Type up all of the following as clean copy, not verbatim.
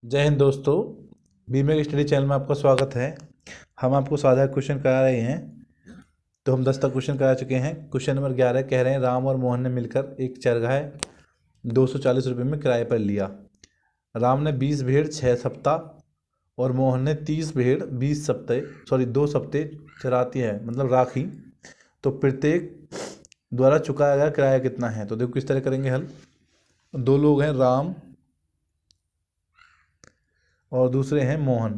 जय हिंद दोस्तों। बीमे स्टडी चैनल में आपका स्वागत है। हम आपको स्वाध्याय क्वेश्चन करा रहे हैं। तो हम 10 तक क्वेश्चन करा चुके हैं। क्वेश्चन नंबर 11 कह रहे हैं राम और मोहन ने मिलकर एक चरगाह 240 रुपये में किराए पर लिया। राम ने 20 भेड़ 6 सप्ताह और मोहन ने 30 भेड़ 2 सप्ते चराती है मतलब राखी। तो प्रत्येक द्वारा चुकाया गया किराया कितना है। तो देखो किस तरह करेंगे हल। दो लोग हैं राम और दूसरे हैं मोहन।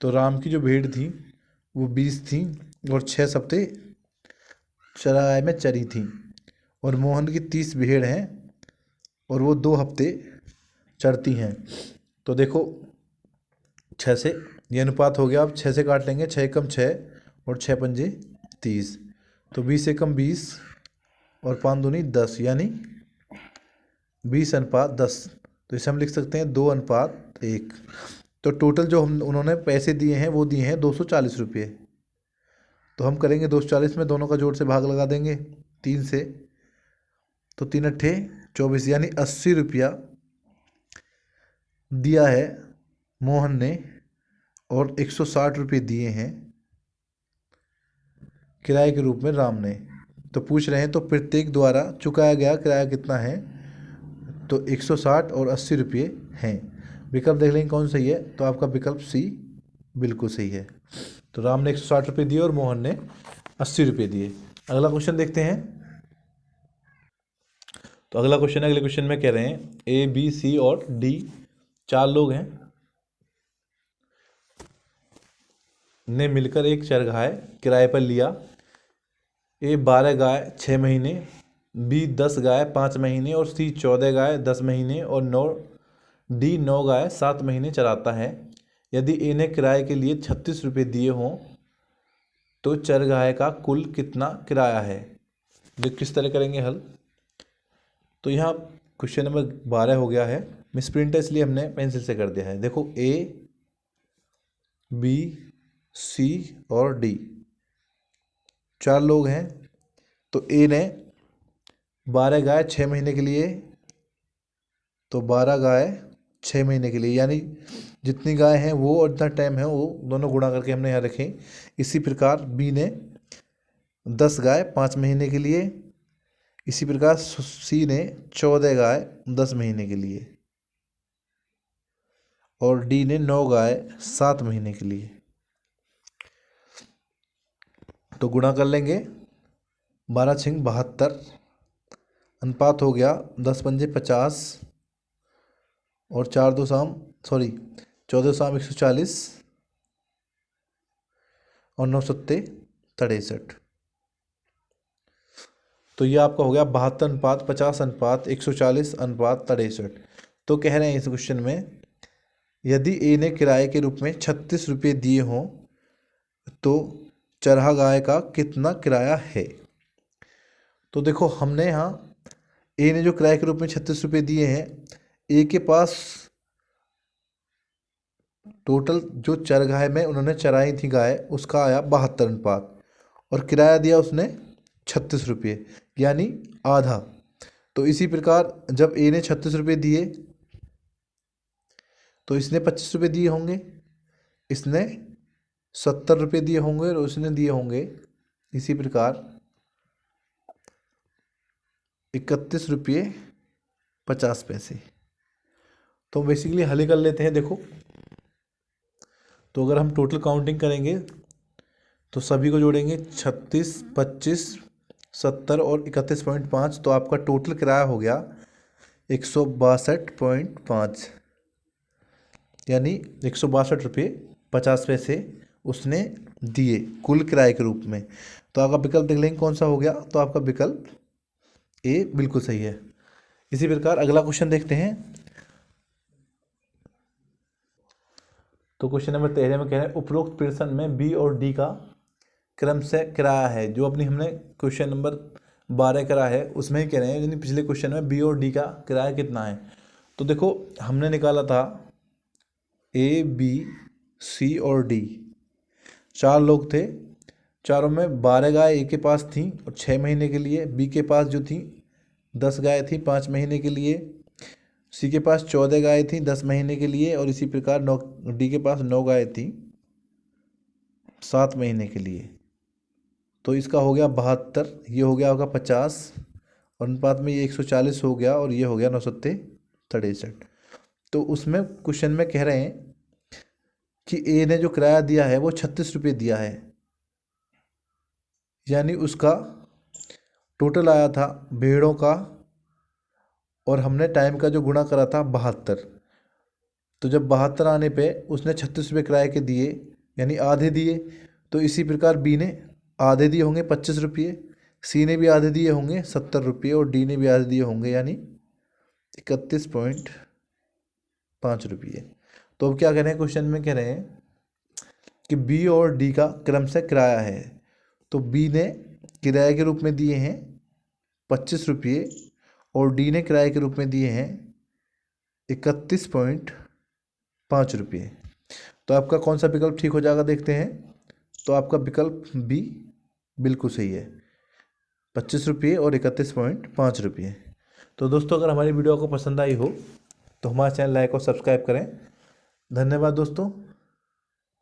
तो राम की जो भेड़ थी वो 20 थी और 6 सप्ते चराए में चरी थी। और मोहन की 30 भेड़ हैं और वो 2 हफ्ते चरती हैं। तो देखो 6 से ये अनुपात हो गया। अब 6 से काट लेंगे, 6 एकम 6 और 6 पंजे 30। तो 20 एकम 20 और 5 दूनी 10 यानी 20:10। तो इसे हम लिख सकते हैं 2:1। तो टोटल जो हम उन्होंने पैसे दिए हैं वो दिए हैं 240 रुपये। तो हम करेंगे 240 में दोनों का जोड़ से भाग लगा देंगे 3 से। तो 3 अट्ठे 24 यानी 80 रुपया दिया है मोहन ने और 160 रुपये दिए हैं किराए के रूप में राम ने। तो पूछ रहे हैं तो प्रत्येक द्वारा चुकाया गया किराया कितना है। तो 160 और 80 रुपये हैं। विकल्प देख लेंगे कौन सही है। तो आपका विकल्प सी बिल्कुल सही है। तो राम ने 160 रुपये दिए और मोहन ने 80 रुपये दिए। अगला क्वेश्चन देखते हैं। तो अगला क्वेश्चन है, अगले क्वेश्चन में कह रहे हैं ए बी सी और डी 4 लोग हैं ने मिलकर एक चरगाह किराए पर लिया। ए 12 गाय 6 महीने, बी 10 गाय 5 महीने और सी 14 गाय 10 महीने और 9 गाय 7 महीने चराता है। यदि ए ने किराए के लिए 36 रुपये दिए हों तो चरगाह का कुल कितना किराया है। जो किस तरह करेंगे हल। तो यहाँ क्वेश्चन नंबर 12 हो गया है। मिसप्रिंट है इसलिए हमने पेंसिल से कर दिया है। देखो ए बी सी और डी 4 लोग हैं। तो ए ने 12 गाय 6 महीने के लिए, तो 12 गाय 6 महीने के लिए यानी जितनी गाय हैं वो और जितना टाइम है वो दोनों गुणा करके हमने यहाँ रखे। इसी प्रकार बी ने 10 गाय 5 महीने के लिए, इसी प्रकार सी ने 14 गाय 10 महीने के लिए और डी ने 9 गाय 7 महीने के लिए। तो गुणा कर लेंगे 12 छिंग 72। अनुपात हो गया 10 पंजे 50 और 14 शाम 140 और 9 सत्ते 63। तो ये आपका हो गया 72:50:50:140:63। तो कह रहे हैं इस क्वेश्चन में यदि ए ने किराए के रूप में 36 रुपये दिए हों तो चरहा गाय का कितना किराया है। तो देखो हमने यहाँ ए ने जो किराए के रूप में 36 रुपये दिए हैं, ए के पास टोटल जो चरगाह में उन्होंने चराई थी गाय उसका आया 72 अनुपात और किराया दिया उसने 36 रुपये यानी आधा। तो इसी प्रकार जब ए ने 36 रुपये दिए तो इसने 25 रुपये दिए होंगे, इसने 70 रुपये दिए होंगे और उसने दिए होंगे इसी प्रकार 31 रुपये 50 पैसे। तो बेसिकली हल ही कर लेते हैं। देखो तो अगर हम टोटल काउंटिंग करेंगे तो सभी को जोड़ेंगे 36, 25, 70 और 31.5। तो आपका टोटल किराया हो गया 162.5 यानी 162 रुपये 50 पैसे उसने दिए कुल किराए के रूप में। तो आपका विकल्प देख लेंगे कौन सा हो गया। तो आपका विकल्प ए बिल्कुल सही है। इसी प्रकार अगला क्वेश्चन देखते हैं। तो क्वेश्चन नंबर 13 में कह रहे हैं उपरोक्त प्रश्न में बी और डी का क्रम से किराया है। जो अपनी हमने क्वेश्चन नंबर 12 करा है उसमें ही कह रहे हैं यानी पिछले क्वेश्चन में बी और डी का किराया कितना है। तो देखो हमने निकाला था ए बी सी और डी 4 लोग थे। चारों में 12 गाय ए के पास थी और 6 महीने के लिए, बी के पास जो थी 10 गाय थी 5 महीने के लिए सी के पास 14 गाय थी 10 महीने के लिए, और इसी प्रकार डी के पास 9 गाय थी 7 महीने के लिए। तो इसका हो गया 72, ये हो गया होगा 50, और अनुपात में ये 140 हो गया, और ये हो गया 963। तो उसमें क्वेश्चन में कह रहे हैं कि ए ने जो किराया दिया है वो 36 रुपये दिया है, यानी उसका टोटल आया था भेड़ों का, और हमने टाइम का जो गुणा करा था 72। तो जब 72 आने पे उसने 36 रुपये किराए के दिए, यानी आधे दिए। तो इसी प्रकार बी ने आधे दिए होंगे 25 रुपये, सी ने भी आधे दिए होंगे 70 रुपये, और डी ने भी आधे दिए होंगे यानी 31.5 रुपये। तो अब क्या कह रहे हैं, क्वेश्चन में कह रहे हैं कि बी और डी का क्रम से किराया है। तो बी ने किराए के रूप में दिए हैं 25 रुपये, और डी ने किराए के रूप में दिए हैं 31.5 रुपये। तो आपका कौन सा विकल्प ठीक हो जाएगा, देखते हैं। तो आपका विकल्प बी बिल्कुल सही है, 25 रुपये और 31.5 रुपये। तो दोस्तों, अगर हमारी वीडियो आपको पसंद आई हो तो हमारा चैनल लाइक और सब्सक्राइब करें। धन्यवाद दोस्तों।